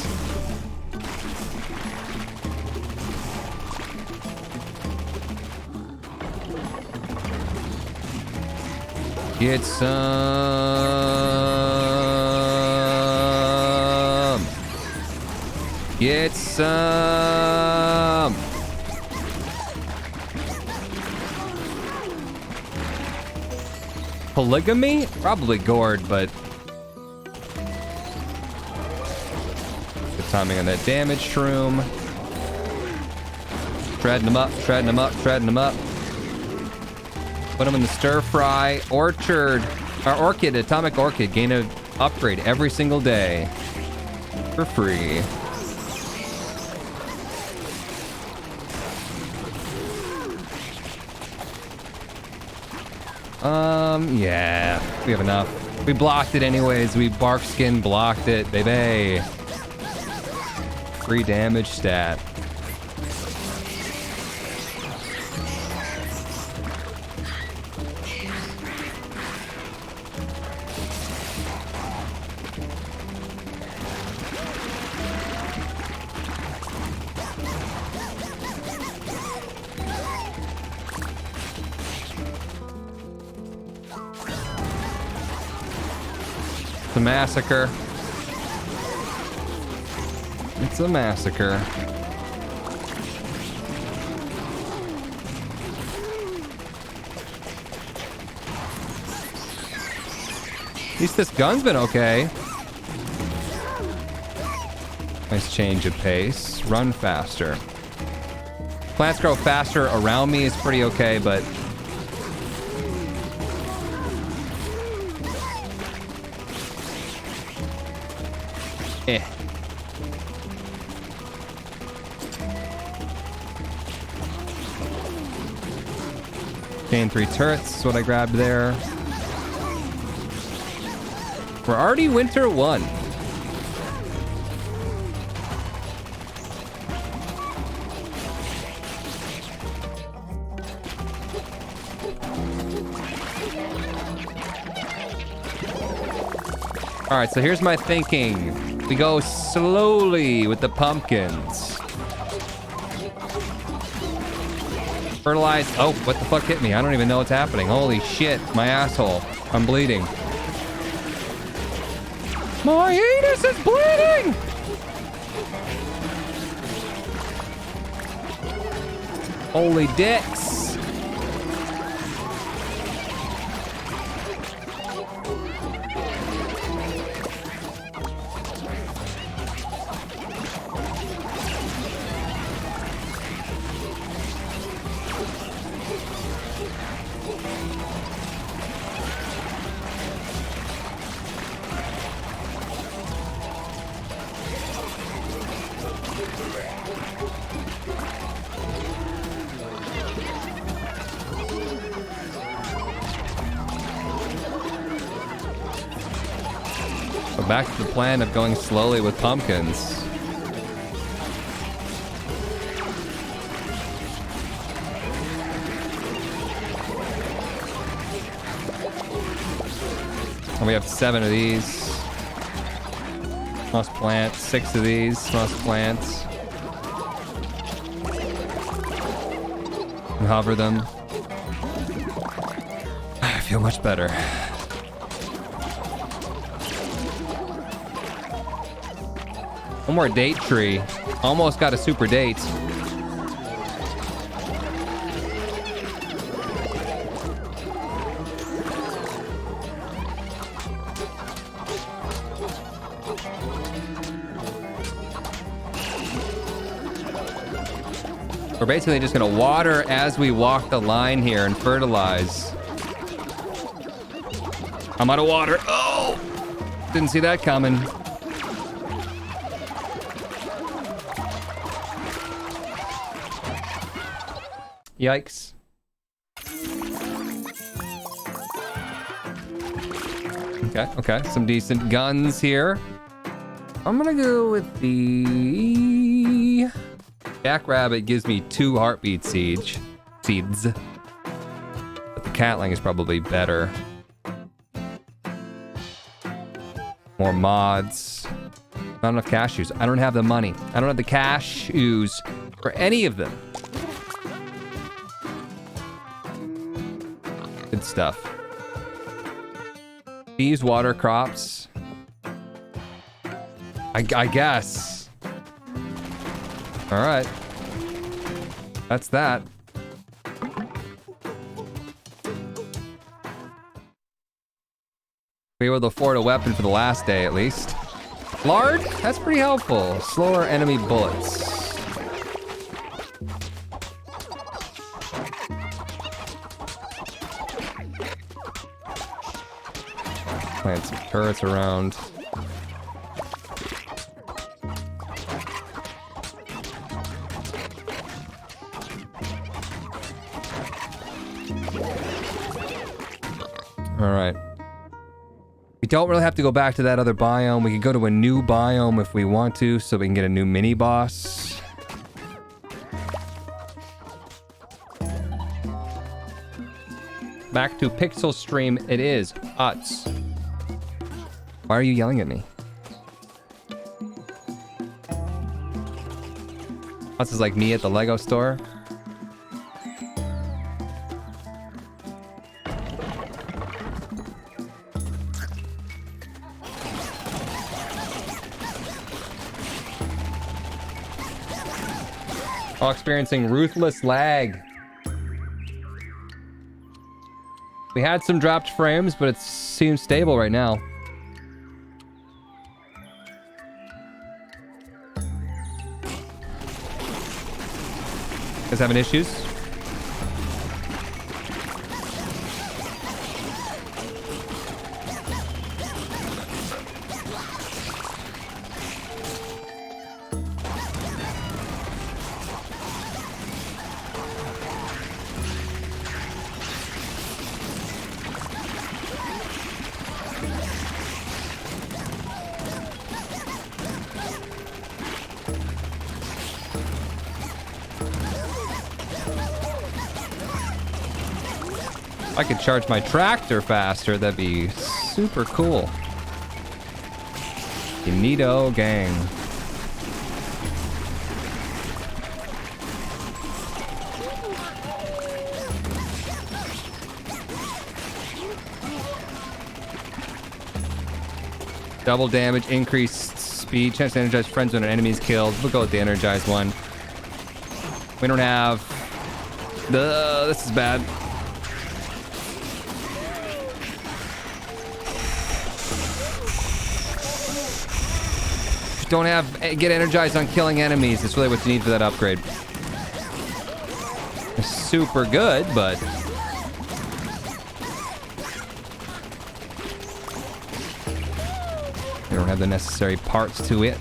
Get some. Get some. Polygamy? Probably gourd, but the timing on that damage shroom. Shredding them up, shredding them up, shredding them up. Put them in the stir fry. Orchard, or orchid, atomic orchid, gain an upgrade every single day for free. Yeah, we have enough. We blocked it anyways. We bark skin blocked it, baby. Free damage stat. It's a massacre. It's a massacre. At least this gun's been okay. Nice change of pace. Run faster. Plants grow faster around me is pretty okay, but eh. Gain 3 turrets is what I grabbed there. We're already winter 1. All right, so here's my thinking. We go slowly with the pumpkins. Fertilize. Oh, what the fuck hit me? I don't even know what's happening. Holy shit, my asshole. I'm bleeding. My anus is bleeding! Holy dicks. So back to the plan of going slowly with pumpkins. And we have 7 of these. Must plant 6 of these. Must plant. And hover them. I feel much better. One more date tree. Almost got a super date. We're basically just gonna water as we walk the line here and fertilize. I'm out of water. Oh! Didn't see that coming. Yikes. Okay. Some decent guns here. I'm gonna go with the... Jackrabbit gives me 2 heartbeat seeds. But the Catling is probably better. More mods. Not enough cashews. I don't have the money. I don't have the cashews for any of them. Good stuff. These water crops. I guess. All right. That's that. We were able to afford a weapon for the last day, at least. Lard? That's pretty helpful. Slower enemy bullets. Plant some turrets around. All right. We don't really have to go back to that other biome. We can go to a new biome if we want to, so we can get a new mini boss. Back to Pixel Stream it is. Utz. Why are you yelling at me? Utz is like me at the Lego store. All experiencing ruthless lag. We had some dropped frames, but it seems stable right now. Guys having issues? If I could charge my tractor faster, that'd be super cool. You neato gang. Double damage, increased speed, chance to energize friends when an enemy is killed. We'll go with the energized one. We don't have... This is bad. Don't have get energized on killing enemies. It's really what you need for that upgrade. It's super good, but you don't have the necessary parts to it.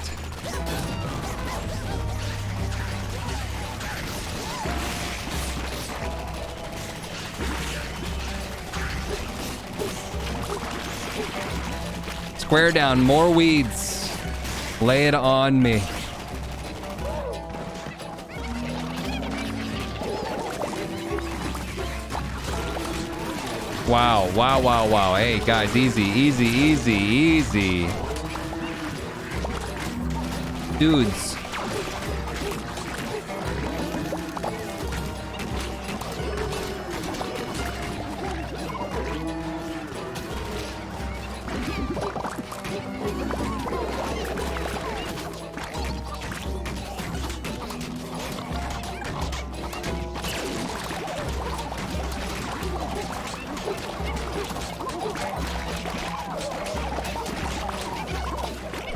Square down, more weeds. Lay it on me. Wow, wow, wow, wow. Hey, guys, easy, easy, easy, easy. Dudes.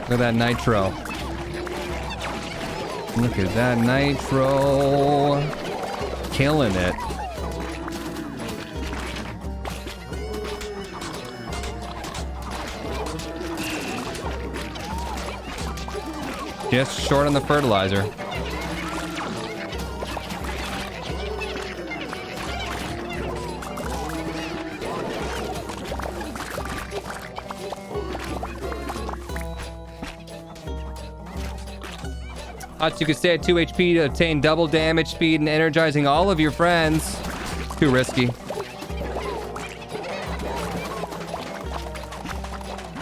Look at that nitro. Look at that nitro. Killing it. Just short on the fertilizer. You could stay at 2 HP to obtain double damage speed and energizing all of your friends. Too risky.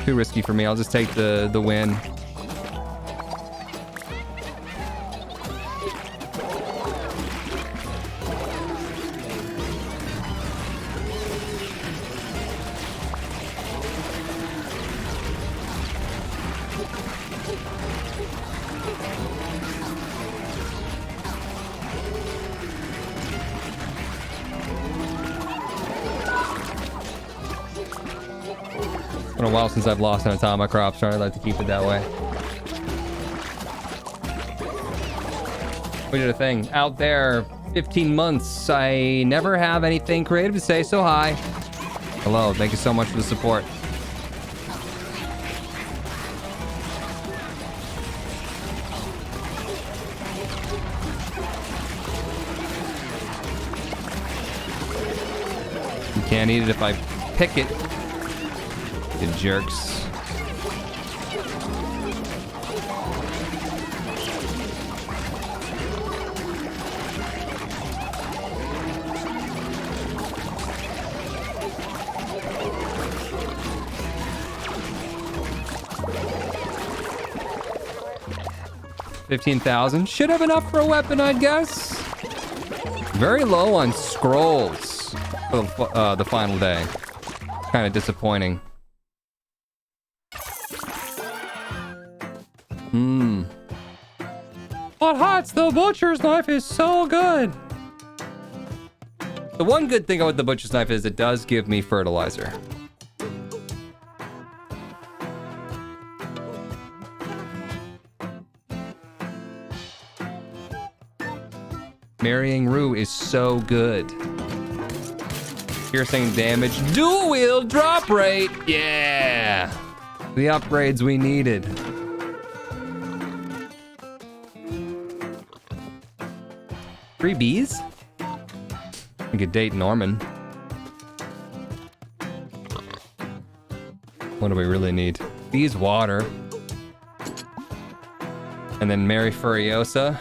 Too risky for me. I'll just take the win. It's been a while since I've lost an Atomicrops, so I'd like to keep it that way. We did a thing. Out there, 15 months. I never have anything creative to say, so hi. Hello, thank you so much for the support. You can't eat it if I pick it. You jerks. $15,000 should have enough for a weapon, I'd guess. Very low on scrolls for the final day. Kind of disappointing. Hot Hots, the butcher's knife is so good. The one good thing about the butcher's knife is it does give me fertilizer. Marrying Rue is so good. Piercing damage, dual wield drop rate. Yeah. The upgrades we needed. Free bees? We could date Norman. What do we really need? Bees, water. And then marry Furiosa.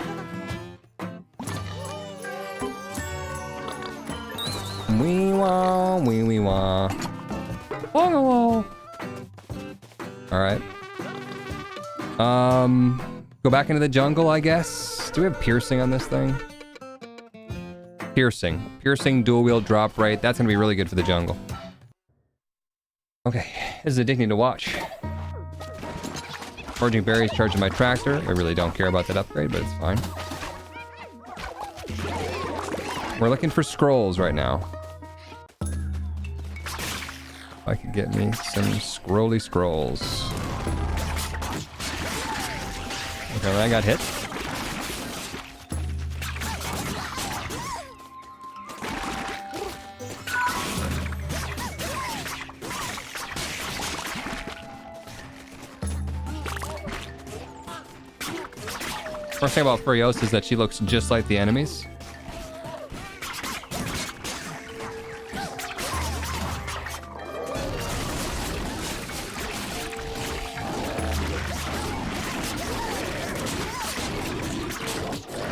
Wee wah, wee wee wah. Alright. Go back into the jungle, I guess. Do we have piercing on this thing? Piercing dual wheel drop rate. That's gonna be really good for the jungle. Okay, this is addicting to watch. Foraging berries charging my tractor. I really don't care about that upgrade, but it's fine. We're looking for scrolls right now. I could get me some scrolly scrolls. Okay, I got hit. First thing about Furiosa is that she looks just like the enemies.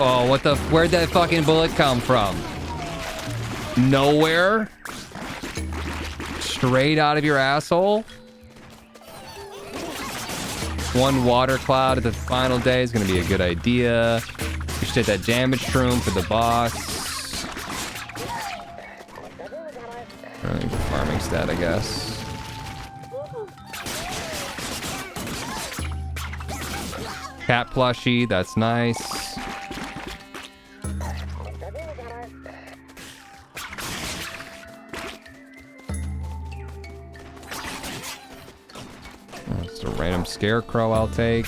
Oh, what the? Where'd that fucking bullet come from? Nowhere? Straight out of your asshole? One water cloud at the final day is going to be a good idea. We should hit that damage shroom for the boss. Farming stat, I guess. Cat plushie, that's nice. Just a random scarecrow I'll take.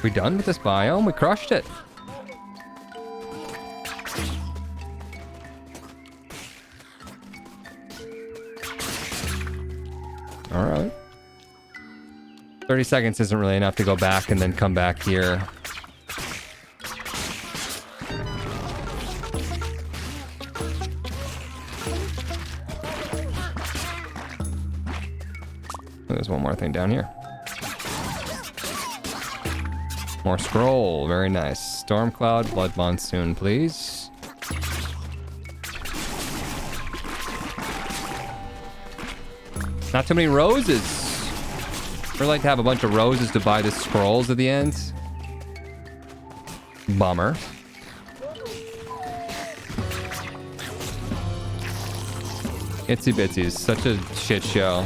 We done with this biome? We crushed it. All right. 30 seconds isn't really enough to go back and then come back here. There's one more thing down here. More scroll. Very nice. Storm cloud, blood monsoon, please. Not too many roses. I'd like to have a bunch of roses to buy the scrolls at the end. Bummer. Itsy Bitsy is such a shit show.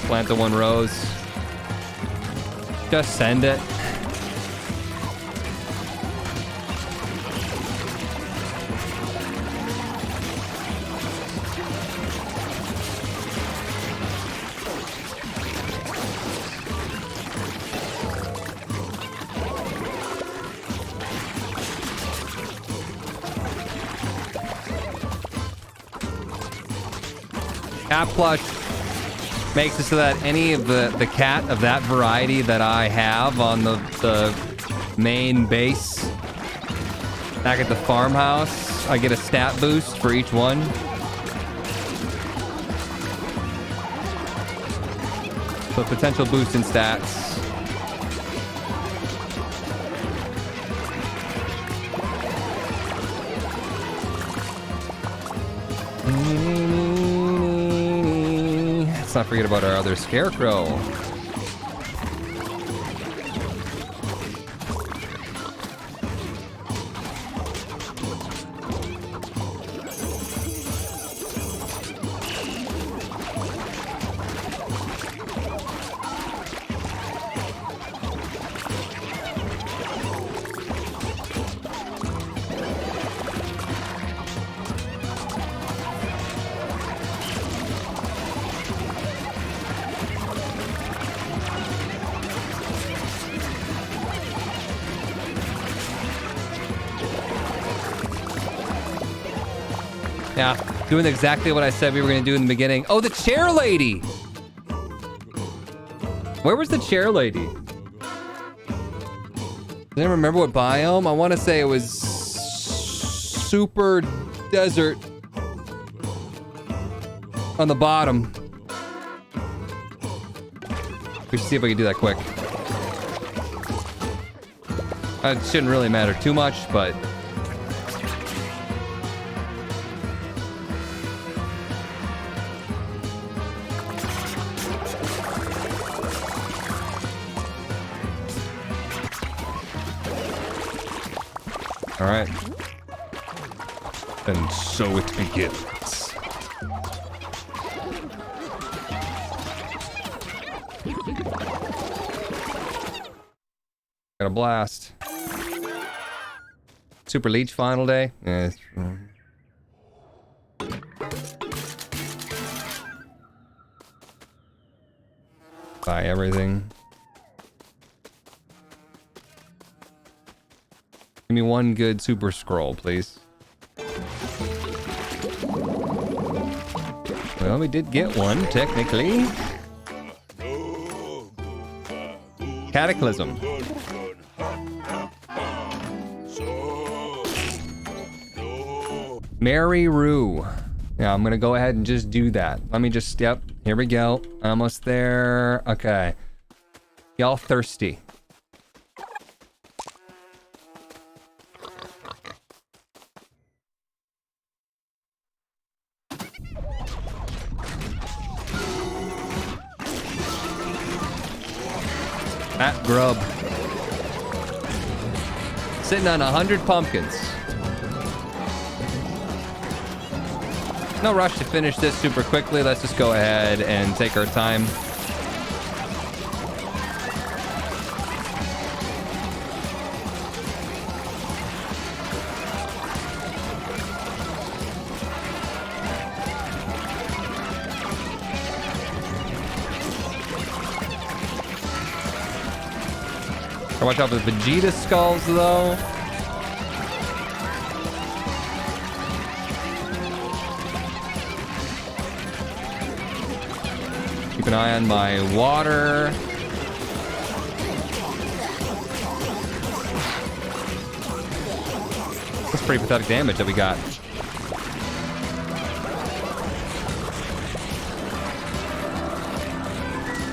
Plant the one rose. Just send it. Cat plush makes it so that any of the cat of that variety that I have on the main base back at the farmhouse, I get a stat boost for each one. So potential boost in stats. Let's not forget about our other scarecrow. Yeah, doing exactly what I said we were going to do in the beginning. Oh, the chair lady! Where was the chair lady? Does anyone remember what biome? I want to say it was super desert on the bottom. We should see if we can do that quick. It shouldn't really matter too much, but... All right. And so it begins. Got a blast. Super Leech final day. Yeah, buy everything. Give me one good super scroll, please. Well, we did get one, technically. Cataclysm. Mary Rue. Yeah, I'm gonna go ahead and just do that. Let me just, yep, here we go. Almost there. Okay. Y'all thirsty? That grub. Sitting on 100 pumpkins. No rush to finish this super quickly. Let's just go ahead and take our time. Watch out for the Vegeta skulls, though. Keep an eye on my water. That's pretty pathetic damage that we got.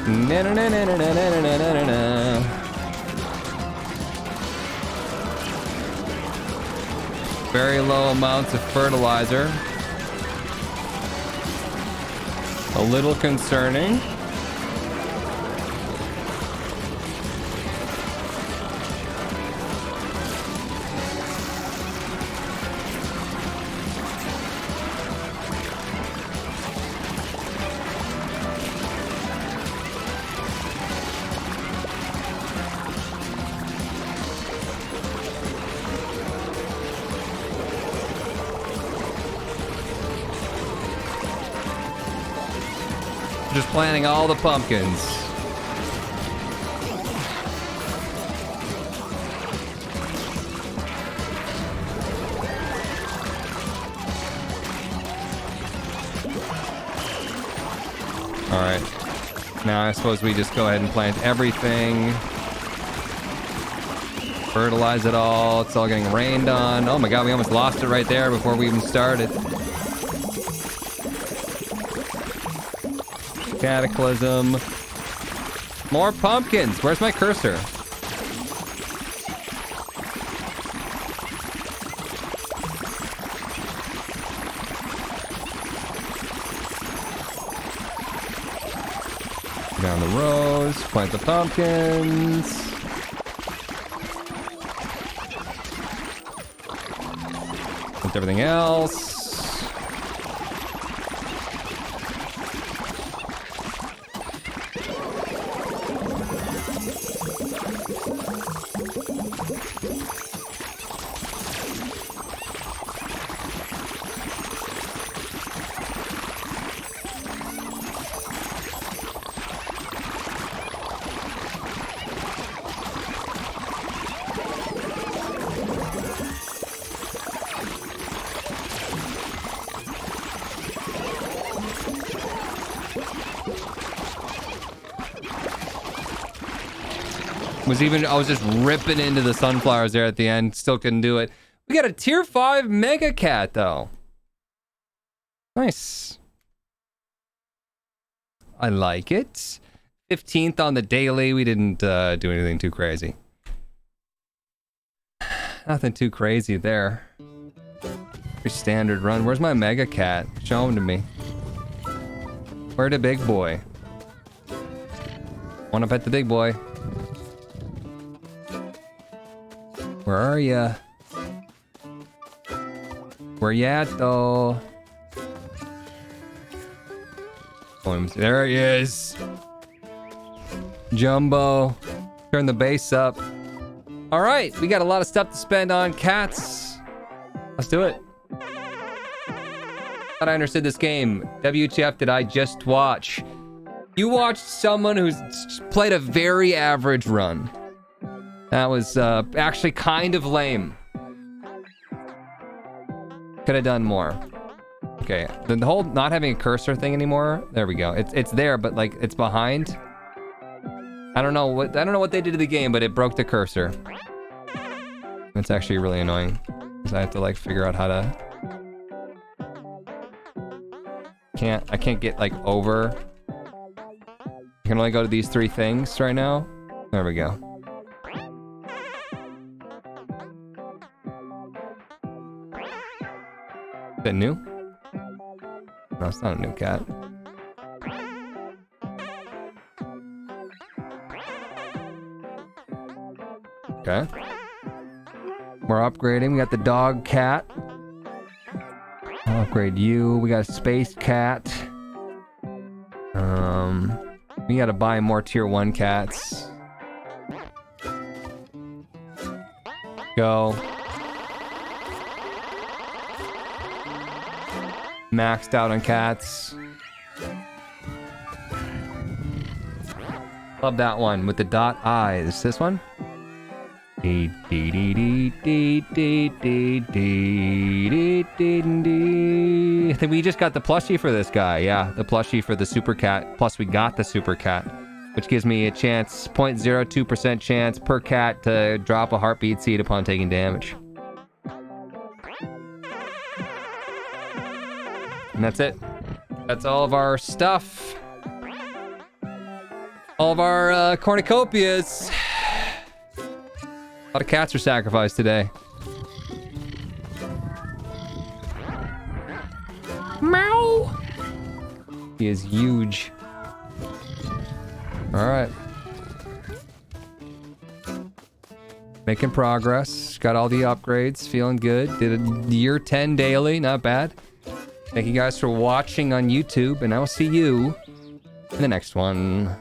Na na na na na na na na na. Very low amounts of fertilizer. A little concerning. Just planting all the pumpkins. All right. Now I suppose we just go ahead and plant everything. Fertilize it all. It's all getting rained on. Oh my god, we almost lost it right there before we even started. Cataclysm. More pumpkins. Where's my cursor? Down the rows. Plant the pumpkins. Plant everything else. I was just ripping into the sunflowers there at the end. Still couldn't do it. We got a tier 5 Mega Cat though. Nice. I like it. 15th on the daily. We didn't do anything too crazy. Nothing too crazy there. Pretty standard run. Where's my Mega Cat? Show him to me. Where the big boy? Wanna pet the big boy? Where are ya? Where you at, though? Oh, there he is. Jumbo. Turn the base up. All right, we got a lot of stuff to spend on cats. Let's do it. Thought I understood this game. WTF did I just watch? You watched someone who's played a very average run. That was actually kind of lame. Could have done more. Okay, the whole not having a cursor thing anymore. There we go. It's there, but like it's behind. I don't know what they did to the game, but it broke the cursor. It's actually really annoying because I have to like figure out how to. I can't get like over. I can only go to these 3 things right now. There we go. Is that new? No, it's not a new cat. Okay. We're upgrading. We got the dog cat. I'll upgrade you. We got a space cat. We gotta buy more tier 1 cats. Go. Maxed out on cats. Love that one with the dot eyes. This one? I think we just got the plushie for this guy. Yeah, the plushie for the super cat. Plus we got the super cat, which gives me a chance, 0.02% chance per cat to drop a heartbeat seed upon taking damage. And that's it. That's all of our stuff. All of our cornucopias. A lot of cats were sacrificed today. Meow! He is huge. Alright. Making progress. Got all the upgrades. Feeling good. Did a year 10 daily. Not bad. Thank you guys for watching on YouTube, and I will see you in the next one.